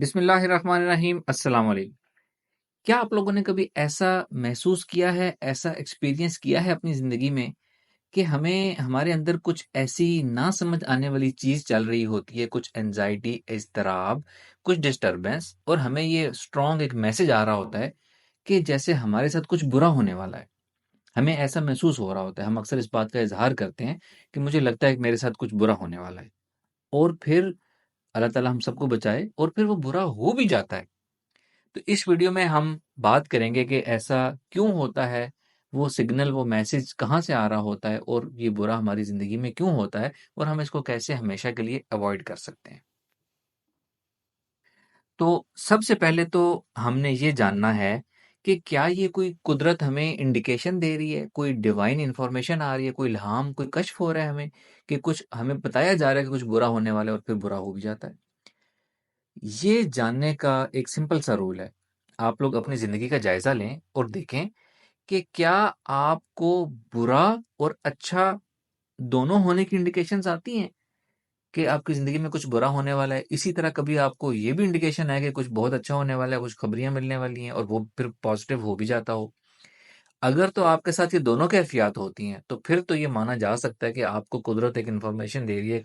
बिस्मिल्लाहिर्रहमानिर्रहीम अस्सलाम वालेकुम। क्या आप लोगों ने कभी ऐसा महसूस किया है, ऐसा एक्सपीरियंस किया है अपनी ज़िंदगी में कि हमें हमारे अंदर कुछ ऐसी ना समझ आने वाली चीज़ चल रही होती है, कुछ एंग्ज़ायटी, इज़्तिराब, कुछ डिस्टर्बेंस और हमें ये स्ट्रॉन्ग एक मैसेज आ रहा होता है कि जैसे हमारे साथ कुछ बुरा होने वाला है। हमें ऐसा महसूस हो रहा होता है, हम अक्सर इस बात का इज़हार करते हैं कि मुझे लगता है कि मेरे साथ कुछ बुरा होने वाला है और फिर अल्लाह ताला हम सबको बचाए और फिर वो बुरा हो भी जाता है। तो इस वीडियो में हम बात करेंगे कि ऐसा क्यों होता है, वो सिग्नल, वो मैसेज कहाँ से आ रहा होता है और ये बुरा हमारी ज़िंदगी में क्यों होता है और हम इसको कैसे हमेशा के लिए अवॉइड कर सकते हैं। तो सबसे पहले तो हमने ये जानना है कि क्या ये कोई कुदरत हमें इंडिकेशन दे रही है, कोई डिवाइन इन्फॉर्मेशन आ रही है, कोई इल्हाम, कोई कश्फ हो रहा है हमें कि कुछ हमें बताया जा रहा है कि कुछ बुरा होने वाला है और फिर बुरा हो भी जाता है। ये जानने का एक सिंपल सा रूल है। आप लोग अपनी ज़िंदगी का जायज़ा लें और देखें कि क्या आपको बुरा और अच्छा दोनों होने की इंडिकेशंस आती हैं कि आपकी ज़िंदगी में कुछ बुरा होने वाला है? इसी तरह कभी आपको ये भी इंडिकेशन है कि कुछ बहुत अच्छा होने वाला है, कुछ खबरियाँ मिलने वाली हैं और वो फिर पॉज़िटिव हो भी जाता हो? अगर तो आपके साथ ये दोनों कैफ़ियत होती हैं, तो फिर तो ये माना जा सकता है कि आपको कुदरत एक इन्फॉर्मेशन दे रही है,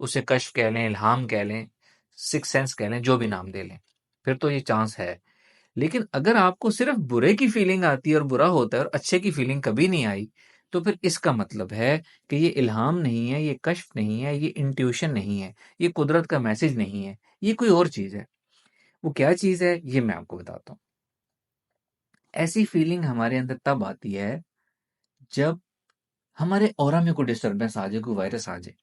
उसे कश्फ कह लें, इल्हाम कह लें, सिक्स्थ सेंस कह लें, जो भी नाम दे लें। फिर तो ये चांस है। लेकिन अगर आपको सिर्फ बुरे की फीलिंग आती है और बुरा होता है और अच्छे की फीलिंग कभी नहीं आई, तो फिर इसका मतलब है कि ये इल्हाम नहीं है, ये कश्फ नहीं है, ये इंट्यूशन नहीं है, ये कुदरत का मैसेज नहीं है, ये कोई और चीज़ है। वो क्या चीज़ है, ये मैं आपको बताता हूँ। ऐसी फीलिंग हमारे अंदर तब आती है, जब हमारे ऑरा में कोई डिस्टर्बेंस आ जाए, कोई वायरस आ जाए।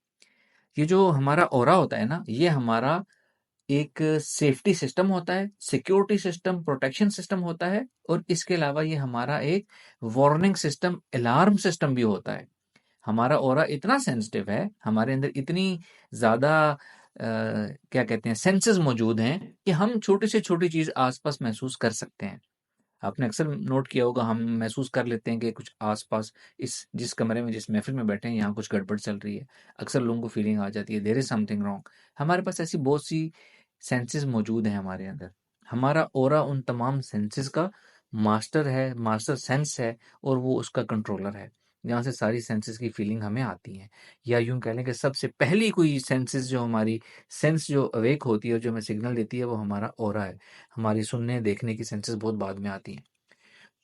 ये जो हमारा ऑरा होता है ना, ये हमारा एक सेफ्टी सिस्टम होता है, सिक्योरिटी सिस्टम, प्रोटेक्शन सिस्टम होता है और इसके अलावा ये हमारा एक वार्निंग सिस्टम, अलार्म सिस्टम भी होता है। हमारा ऑरा इतना सेंसिटिव है, हमारे अंदर इतनी ज़्यादा क्या कहते हैं सेंसेस मौजूद हैं कि हम छोटी से छोटी चीज़ आस-पास महसूस कर सकते हैं। आपने अक्सर नोट किया होगा, हम महसूस कर लेते हैं कि कुछ आस-पास इस जिस कमरे में, जिस महफ़िल में बैठे हैं, यहाँ कुछ गड़बड़ चल रही है। अक्सर लोगों को फीलिंग आ जाती है, देयर इज़ समथिंग रॉन्ग। हमारे पास ऐसी बहुत सी सेंसेस मौजूद हैं हमारे अंदर। हमारा ऑरा उन तमाम सेंसेस का मास्टर है, मास्टर सेंस है और वो उसका कंट्रोलर है, जहाँ से सारी सेंसेस की फीलिंग हमें आती हैं। या यूँ कह लें कि सबसे पहली कोई सेंसेस जो हमारी सेंस जो अवेक होती है, जो हमें सिग्नल देती है, वो हमारा ऑरा है। हमारी सुनने, देखने की सेंसेस बहुत बाद में आती हैं।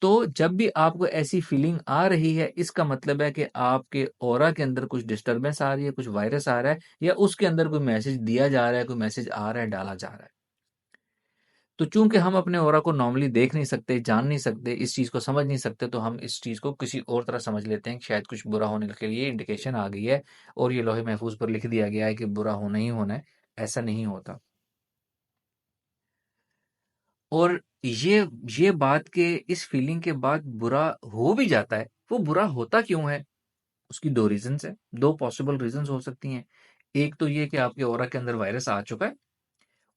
तो जब भी आपको ऐसी फीलिंग आ रही है, इसका मतलब है कि आपके ऑरा के अंदर कुछ डिस्टर्बेंस आ रही है, कुछ वायरस आ रहा है या उसके अंदर कोई मैसेज दिया जा रहा है, कोई मैसेज आ रहा है, डाला जा रहा है। तो चूँकि हम अपने ऑरा को नॉर्मली देख नहीं सकते, जान नहीं सकते, इस चीज़ को समझ नहीं सकते, तो हम इस चीज़ को किसी और तरह समझ लेते हैं कि शायद कुछ बुरा होने के लिए इंडिकेशन आ गई है और ये लौहे महफूज़ पर लिख दिया गया है कि बुरा होना ही होना है। ऐसा नहीं होता। और ये बात के इस फीलिंग के बाद बुरा हो भी जाता है, वो बुरा होता क्यों है? उसकी 2 रीज़न्स हैं, 2 पॉसिबल रीज़न्स हो सकती हैं। एक तो ये कि आपके ऑरा के अंदर वायरस आ चुका है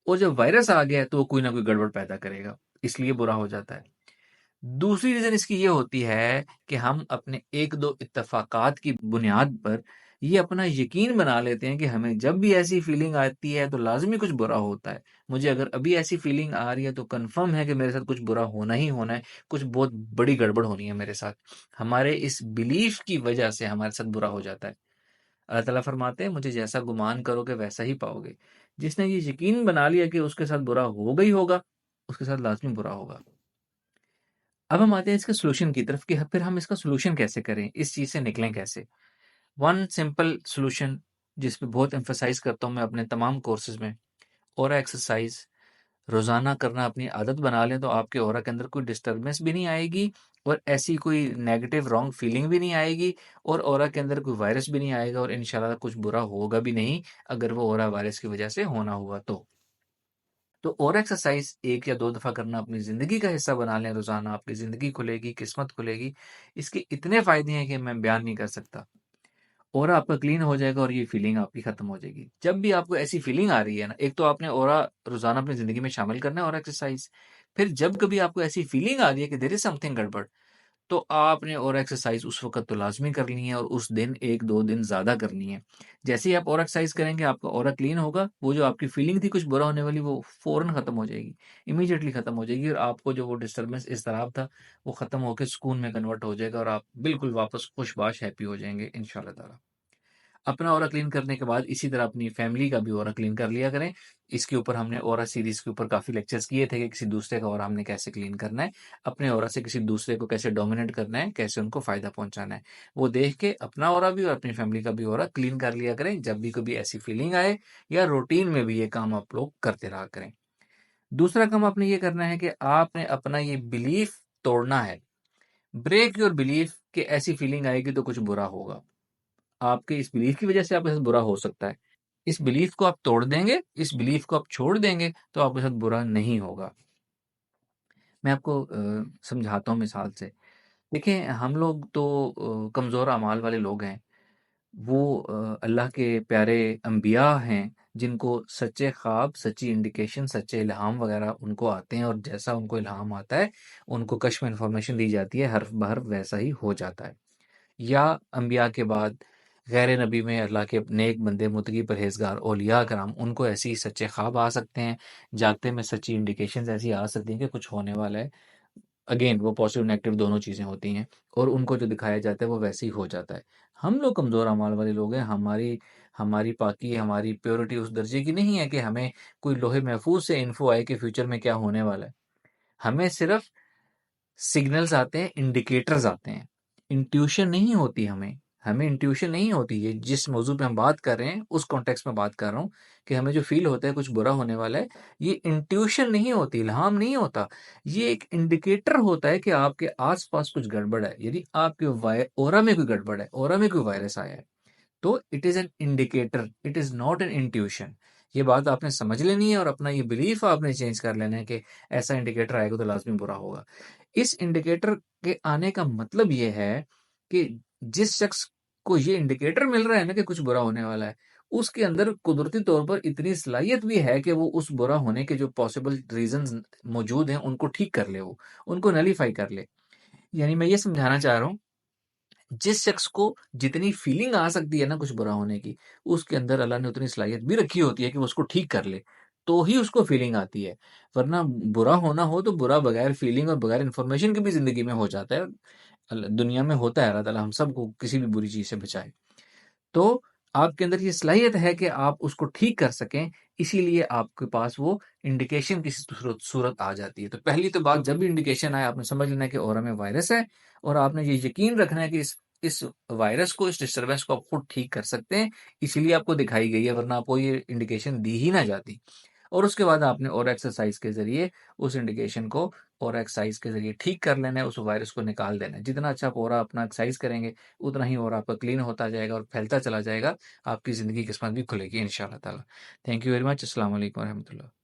और जब वायरस आ गया है, तो वो कोई ना कोई गड़बड़ पैदा करेगा, इसलिए बुरा हो जाता है। दूसरी रीज़न इसकी ये होती है कि हम अपने 1-2 इत्तफ़ाक़ात की बुनियाद पर ये अपना यकीन बना लेते हैं कि हमें जब भी ऐसी फ़ीलिंग आती है तो लाज़मी कुछ बुरा होता है। मुझे अगर अभी ऐसी फ़ीलिंग आ रही है तो कन्फ़र्म है कि मेरे साथ कुछ बुरा होना ही होना है, कुछ बहुत बड़ी गड़बड़ होनी है मेरे साथ। हमारे इस बिलीफ़ की वजह से हमारे साथ बुरा हो जाता है। अल्लाह ताला फ़रमाते हैं, मुझे जैसा गुमान करोगे वैसा ही पाओगे। जिसने ये यकीन बना लिया कि उसके साथ बुरा होगा ही होगा, उसके साथ लाज़मी बुरा होगा। अब हम आते हैं इसके सॉल्यूशन की तरफ कि फिर हम इसका सॉल्यूशन कैसे करें? इस चीज़ से निकलें कैसे? वन सिंपल सॉल्यूशन जिस पे बहुत एम्फसाइज़ करता हूँ मैं अपने तमाम कोर्सेज़ में, ऑरा एक्सरसाइज़ रोज़ाना करना अपनी आदत बना लें तो आपके ऑरा के अंदर कोई डिस्टर्बेंस भी नहीं आएगी और ऐसी कोई नेगेटिव रॉन्ग फीलिंग भी नहीं आएगी और ऑरा के अंदर कोई वायरस भी नहीं आएगा और इंशाल्लाह कुछ बुरा होगा भी नहीं, अगर वो ऑरा वायरस की वजह से होना हुआ तो। तो और एक्सरसाइज 1 या 2 दफ़ा करना अपनी ज़िंदगी का हिस्सा बना लें रोज़ाना, आपकी ज़िंदगी खुलेगी, किस्मत खुलेगी। इसके इतने फ़ायदे हैं कि मैं बयान नहीं कर सकता। ऑरा आपका क्लीन हो जाएगा और ये फीलिंग आपकी खत्म हो जाएगी। जब भी आपको ऐसी फीलिंग आ रही है ना, एक तो आपने ऑरा रोज़ाना अपनी ज़िंदगी में शामिल करना है ऑरा एक्सरसाइज। फिर जब कभी आपको ऐसी फीलिंग आ रही है कि देयर इज़ समथिंग गड़बड़, तो आपने और एक्सरसाइज उस वक़्त तो लाज़मी करनी है और उस दिन 1-2 दिन ज़्यादा करनी है। जैसे ही आप और एक्सरसाइज करेंगे, आपका ऑरा क्लीन होगा, वो जो आपकी फीलिंग थी कुछ बुरा होने वाली, वो फ़ौरन ख़त्म हो जाएगी, इमीडिएटली ख़त्म हो जाएगी और आपको जो वो डिस्टर्बेंस, इज़्तिराब था, वो ख़त्म होके सुकून में कन्वर्ट हो जाएगा और आप बिल्कुल वापस खुशबाश हैप्पी हो जाएँगे इंशाअल्लाह ताला। अपना ऑरा क्लीन करने के बाद इसी तरह अपनी फैमिली का भी ऑरा क्लीन कर लिया करें। इसके ऊपर हमने ऑरा सीरीज़ के ऊपर काफ़ी लेक्चर्स किए थे कि किसी दूसरे का ऑरा हमने कैसे क्लीन करना है, अपने ऑरा से किसी दूसरे को कैसे डोमिनेट करना है, कैसे उनको फ़ायदा पहुँचाना है। वो देख के अपना ऑरा भी और अपनी फैमिली का भी ऑरा क्लीन कर लिया करें, जब भी कभी ऐसी फीलिंग आए या रूटीन में भी ये काम आप लोग करते रहा करें। दूसरा काम आपने ये करना है कि आपने अपना ये बिलीफ तोड़ना है। ब्रेक योर बिलीफ कि ऐसी फीलिंग आएगी तो कुछ बुरा होगा। आपके इस बिलीफ की वजह से आपके साथ बुरा हो सकता है। इस बिलीफ को आप तोड़ देंगे, इस बिलीफ को आप छोड़ देंगे, तो आपके साथ बुरा नहीं होगा। मैं आपको समझाता हूँ मिसाल से। देखिए, हम लोग तो कमज़ोर अमाल वाले लोग हैं। वो अल्लाह के प्यारे अंबिया हैं, जिनको सच्चे ख्वाब, सच्ची इंडिकेशन, सच्चे इल्हाम वग़ैरह उनको आते हैं और जैसा उनको इल्हाम आता है, उनको कश्फ इन्फॉर्मेशन दी जाती है, हर्फ बहर्फ वैसा ही हो जाता है। या अंबिया के बाद गैर नबी में अल्लाह के नेक बंदे, मुत्तकी, परहेज़गार, औलिया कराम, उनको ऐसे ही सच्चे ख्वाब आ सकते हैं, जागते में सच्ची इंडिकेशंस ऐसी आ सकती हैं कि कुछ होने वाला है। अगेन वो पॉज़िटिव नेगेटिव दोनों चीज़ें होती हैं और उनको जो दिखाया जाता है वो वैसे ही हो जाता है। हम लोग कमज़ोर अमाल वाले लोग हैं, हमारी हमारी पाकी, हमारी प्योरिटी उस दर्जे की नहीं है कि हमें कोई लोहे महफूज़ से इन्फो आए कि फ्यूचर में क्या होने वाला है। हमें सिर्फ़ सिग्नल्स आते हैं, इंडिकेटर्स आते हैं। इंट्यूशन नहीं होती हमें, हमें इंट्यूशन नहीं होती है। जिस मौज़ू पे हम बात कर रहे हैं, उस कॉन्टेक्स्ट में बात कर रहा हूँ कि हमें जो फ़ील होता है कुछ बुरा होने वाला है, ये इंट्यूशन नहीं होती, इल्हाम नहीं होता। ये एक इंडिकेटर होता है कि आपके आस-पास कुछ गड़बड़ है। यदि आपके ऑरा में कोई गड़बड़ है, ऑरा में कोई वायरस आया है, तो it is an indicator, it is not an intuition. ये बात आपने समझ लेनी है और अपना ये बिलीफ आपने चेंज कर लेना है कि ऐसा इंडिकेटर आएगा तो लाज़मी बुरा होगा। इस इंडिकेटर के आने का मतलब ये है कि जिस शख्स को ये इंडिकेटर मिल रहा है ना कि कुछ बुरा होने वाला है, उसके अंदर कुदरती तौर पर इतनी सलाहियत भी है कि वो उस बुरा होने के जो पॉसिबल रीज़न्स मौजूद हैं, उनको ठीक कर ले वो, उनको नलिफ़ाई कर ले। यानी मैं ये समझाना चाह रहा हूँ, जिस शख्स को जितनी फीलिंग आ सकती है ना कुछ बुरा होने की, उसके अंदर अल्लाह ने उतनी सलाहियत भी रखी होती है कि वो उसको ठीक कर ले, तो ही उसको फीलिंग आती है। वरना बुरा होना हो तो बुरा बगैर फीलिंग और बगैर इन्फॉर्मेशन के भी ज़िंदगी में हो जाता है। दुनिया में होता है, अल्लाह ताला हम सबको किसी भी बुरी चीज़ से बचाए। तो आपके अंदर ये सलाहियत है कि आप उसको ठीक कर सकें, इसीलिए आपके पास वो इंडिकेशन की सूरत आ जाती है। तो पहली तो बात, जब भी इंडिकेशन आए आपने समझ लेना है कि ऑरा में वायरस है और आपने ये यकीन रखना है कि इस वायरस को, इस डिस्टर्बेंस को आप खुद ठीक कर सकते हैं, इसीलिए आपको दिखाई गई है, वरना आपको ये इंडिकेशन दी ही ना जाती। और उसके बाद आपने और एक्सरसाइज के ज़रिए उस इंडिकेशन को और एक्सरसाइज के ज़रिए ठीक कर लेना है, उस वायरस को निकाल देना है। जितना अच्छा आप और अपना एक्सरसाइज करेंगे, उतना ही और आपका क्लीन होता जाएगा और फैलता चला जाएगा। आपकी ज़िंदगी की किस्मत भी खुलेगी इंशाअल्लाह ताला। Thank you very much. अस्सलाम वालेकुम वरहमतुल्लाह।